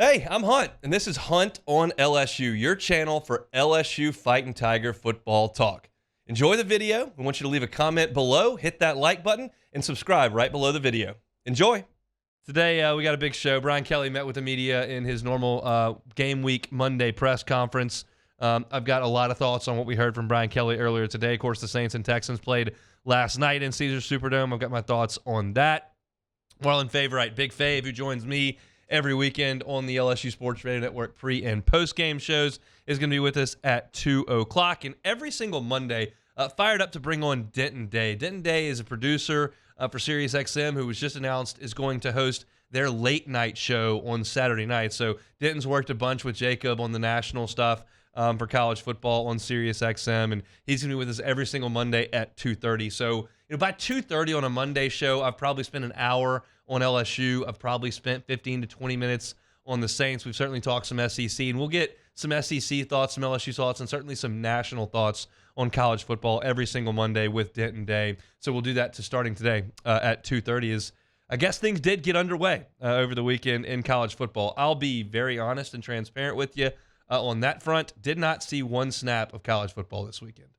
Hey, I'm Hunt, and this is Hunt on LSU, your channel for LSU Fighting Tiger football talk. Enjoy the video. We want you to leave a comment below, hit that like button, and subscribe right below the video. Enjoy. Today, we got a big show. Brian Kelly met with the media in his normal game week Monday press conference. I've got a lot of thoughts on what we heard from Brian Kelly earlier today. Of course, the Saints and Texans played last night in Caesars Superdome. I've got my thoughts on that. Marlon Favorite, Big Fave, who joins me every weekend on the LSU Sports Radio Network pre- and post-game shows, is going to be with us at 2 o'clock. And every single Monday, fired up to bring on Denton Day. Denton Day is a producer for SiriusXM who was just announced is going to host their late-night show on Saturday night. So Denton's worked a bunch with Jacob on the national stuff for college football on SiriusXM, and he's going to be with us every single Monday at 2:30. So by 2:30 on a Monday show, I've probably spent an hour on LSU. I've probably spent 15 to 20 minutes on the Saints. We've certainly talked some SEC, and we'll get some SEC thoughts, some LSU thoughts, and certainly some national thoughts on college football every single Monday with Denton Day. So we'll do that to starting today at 2:30. Is I guess things did get underway over the weekend in college football. I'll be very honest and transparent with you on that front. Did not see one snap of college football this weekend.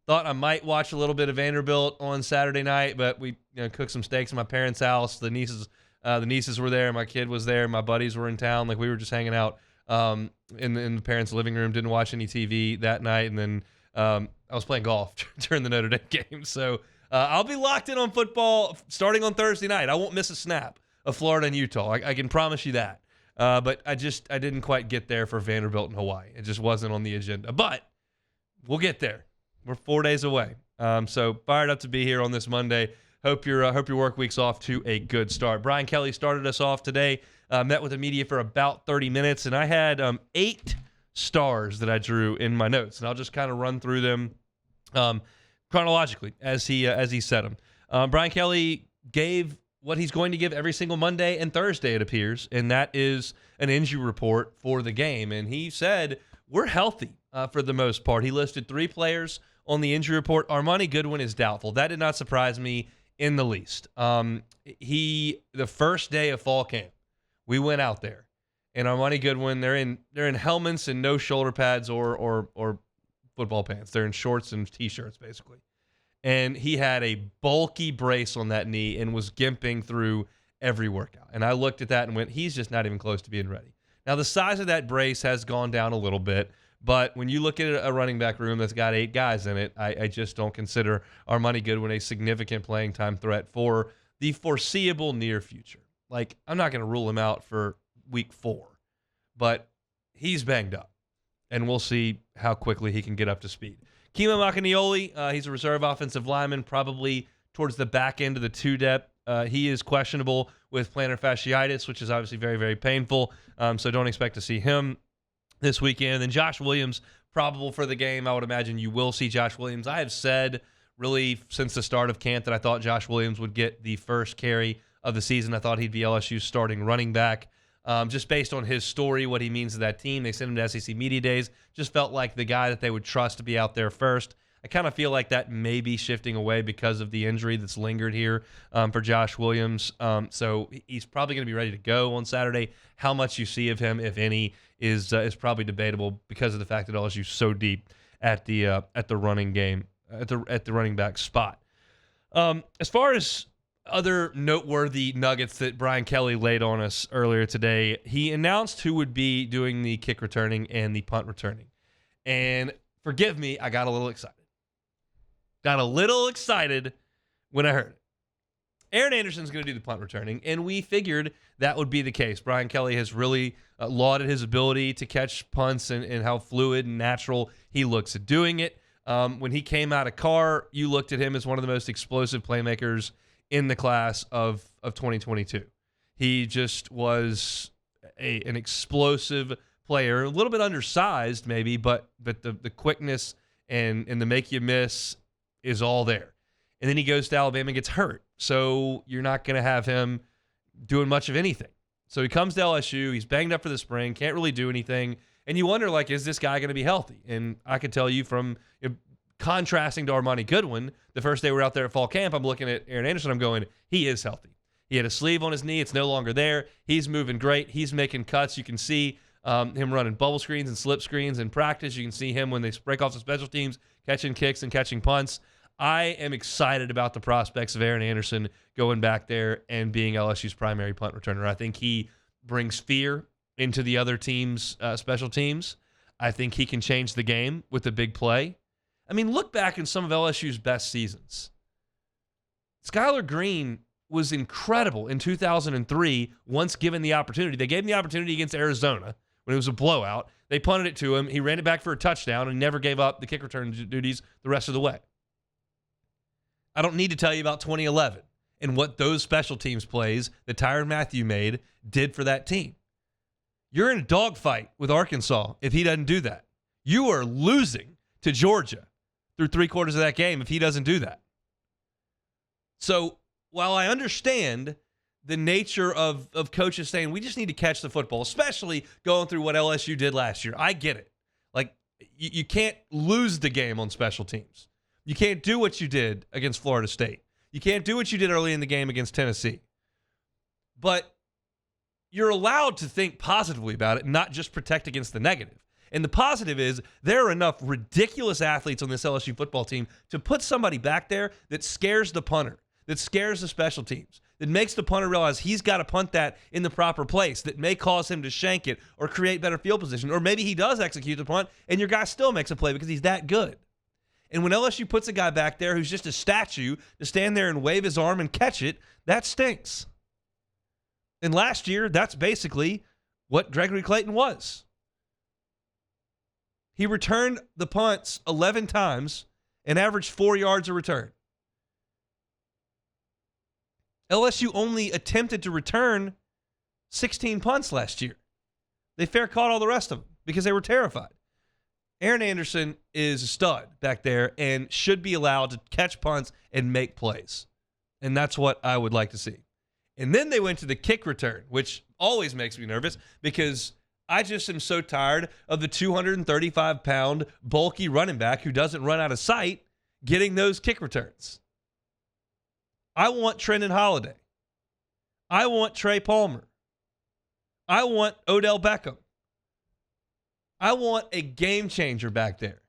Thought I might watch a little bit of Vanderbilt on Saturday night, but we cooked some steaks in my parents' house. The nieces were there. My kid was there. My buddies were in town. Like, we were just hanging out in the parents' living room. Didn't watch any TV that night. And then I was playing golf during the Notre Dame game. So I'll be locked in on football starting on Thursday night. I won't miss a snap of Florida and Utah. I can promise you that. But I didn't quite get there for Vanderbilt and Hawaii. It just wasn't on the agenda. But we'll get there. We're 4 days away. So fired up to be here on this Monday. Hope your work week's off to a good start. Brian Kelly started us off today, met with the media for about 30 minutes, and I had 8 stars that I drew in my notes, and I'll just kind of run through them chronologically as he said them. Brian Kelly gave what he's going to give every single Monday and Thursday, it appears, and that is an injury report for the game. And he said, we're healthy for the most part. He listed 3 players on the injury report. Armani Goodwin is doubtful. That did not surprise me in the least. The first day of fall camp, we went out there, and Armani Goodwin, they're in helmets and no shoulder pads or football pants. They're in shorts and T-shirts, basically. And he had a bulky brace on that knee and was gimping through every workout. And I looked at that and went, he's just not even close to being ready. Now, the size of that brace has gone down a little bit, but when you look at a running back room that's got 8 guys in it, I just don't consider Armani Goodwin a significant playing time threat for the foreseeable near future. Like, I'm not going to rule him out for week 4, but he's banged up, and we'll see how quickly he can get up to speed. Kimo Makaniole, he's a reserve offensive lineman, probably towards the back end of the 2-depth. He is questionable with plantar fasciitis, which is obviously very, very painful, so don't expect to see him this weekend. And Josh Williams, probable for the game. I would imagine you will see Josh Williams. I have said really since the start of camp that I thought Josh Williams would get the first carry of the season. I thought he'd be LSU's starting running back. Just based on his story, what he means to that team. They sent him to SEC Media Days. Just felt like the guy that they would trust to be out there first. I kind of feel like that may be shifting away because of the injury that's lingered here for Josh Williams. So he's probably going to be ready to go on Saturday. How much you see of him, if any, is probably debatable because of the fact that LSU's so deep at the running game, at the running back spot. As far as other noteworthy nuggets that Brian Kelly laid on us earlier today, he announced who would be doing the kick returning and the punt returning. And forgive me, I got a little excited. Got a little excited when I heard it. Aaron Anderson's going to do the punt returning, and we figured that would be the case. Brian Kelly has really lauded his ability to catch punts and how fluid and natural he looks at doing it. When he came out of Carr, you looked at him as one of the most explosive playmakers in the class of 2022. He just was an explosive player, a little bit undersized maybe, but the quickness and the make you miss is all there. And then he goes to Alabama and gets hurt. So you're not going to have him doing much of anything. So he comes to LSU. He's banged up for the spring, can't really do anything. And you wonder, like, is this guy going to be healthy? And I could tell you from contrasting to Armani Goodwin, the first day we're out there at fall camp, I'm looking at Aaron Anderson. I'm going, he is healthy. He had a sleeve on his knee. It's no longer there. He's moving great. He's making cuts. You can see him running bubble screens and slip screens in practice. You can see him when they break off the special teams, catching kicks and catching punts. I am excited about the prospects of Aaron Anderson going back there and being LSU's primary punt returner. I think he brings fear into the other team's special teams. I think he can change the game with a big play. I mean, look back in some of LSU's best seasons. Skylar Green was incredible in 2003 once given the opportunity. They gave him the opportunity against Arizona when it was a blowout. They punted it to him. He ran it back for a touchdown and never gave up the kick return duties the rest of the way. I don't need to tell you about 2011 and what those special teams plays that Tyrann Mathieu made did for that team. You're in a dogfight with Arkansas if he doesn't do that. You are losing to Georgia through 3/4 of that game if he doesn't do that. So while I understand the nature of coaches saying we just need to catch the football, especially going through what LSU did last year, I get it. Like, you can't lose the game on special teams. You can't do what you did against Florida State. You can't do what you did early in the game against Tennessee. But you're allowed to think positively about it, not just protect against the negative. And the positive is there are enough ridiculous athletes on this LSU football team to put somebody back there that scares the punter, that scares the special teams, that makes the punter realize he's got to punt that in the proper place, that may cause him to shank it or create better field position. Or maybe he does execute the punt and your guy still makes a play because he's that good. And when LSU puts a guy back there who's just a statue to stand there and wave his arm and catch it, that stinks. And last year, that's basically what Gregory Clayton was. He returned the punts 11 times and averaged 4 yards a return. LSU only attempted to return 16 punts last year. They fair caught all the rest of them because they were terrified. Aaron Anderson is a stud back there and should be allowed to catch punts and make plays. And that's what I would like to see. And then they went to the kick return, which always makes me nervous because I just am so tired of the 235-pound bulky running back who doesn't run out of sight getting those kick returns. I want Trendon Holiday. I want Trey Palmer. I want Odell Beckham. I want a game changer back there.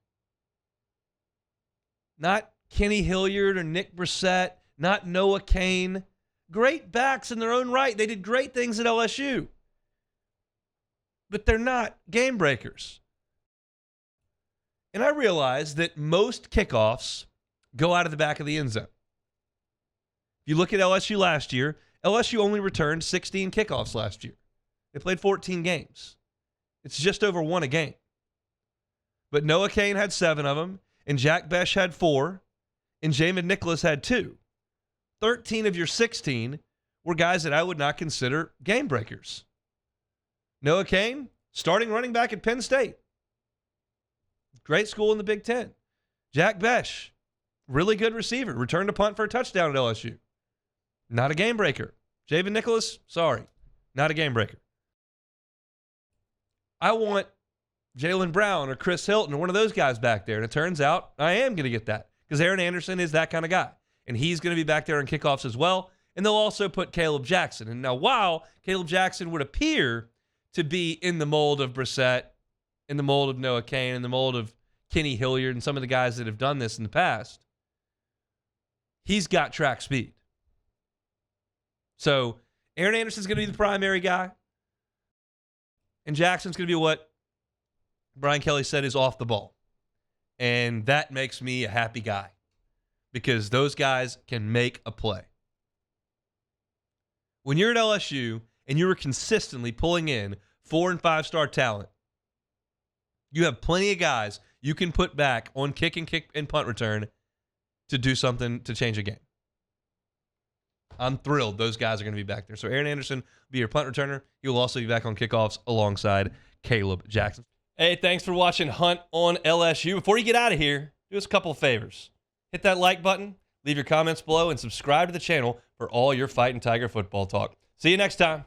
Not Kenny Hilliard or Nick Brissett, not Noah Cain. Great backs in their own right. They did great things at LSU. But they're not game breakers. And I realize that most kickoffs go out of the back of the end zone. If you look at LSU last year, LSU only returned 16 kickoffs last year. They played 14 games. It's just over 1 a game. But Noah Cain had 7 of them, and Jack Besh had 4, and Jamin Nicholas had 2. 13 of your 16 were guys that I would not consider game breakers. Noah Cain, starting running back at Penn State. Great school in the Big Ten. Jack Besh, really good receiver. Returned a punt for a touchdown at LSU. Not a game breaker. Jamin Nicholas, sorry, not a game breaker. I want Jaylen Brown or Chris Hilton or one of those guys back there. And it turns out I am going to get that because Aaron Anderson is that kind of guy. And he's going to be back there on kickoffs as well. And they'll also put Caleb Jackson. And now, while Caleb Jackson would appear to be in the mold of Brissett, in the mold of Noah Cain, in the mold of Kenny Hilliard and some of the guys that have done this in the past, he's got track speed. So Aaron Anderson's going to be the primary guy. And Jackson's going to be what Brian Kelly said is off the ball. And that makes me a happy guy because those guys can make a play. When you're at LSU and you are consistently pulling in 4- and 5-star talent, you have plenty of guys you can put back on kick and punt return to do something to change a game. I'm thrilled those guys are going to be back there. So Aaron Anderson will be your punt returner. He will also be back on kickoffs alongside Caleb Jackson. Hey, thanks for watching Hunt on LSU. Before you get out of here, do us a couple of favors. Hit that like button, leave your comments below, and subscribe to the channel for all your Fighting Tiger football talk. See you next time.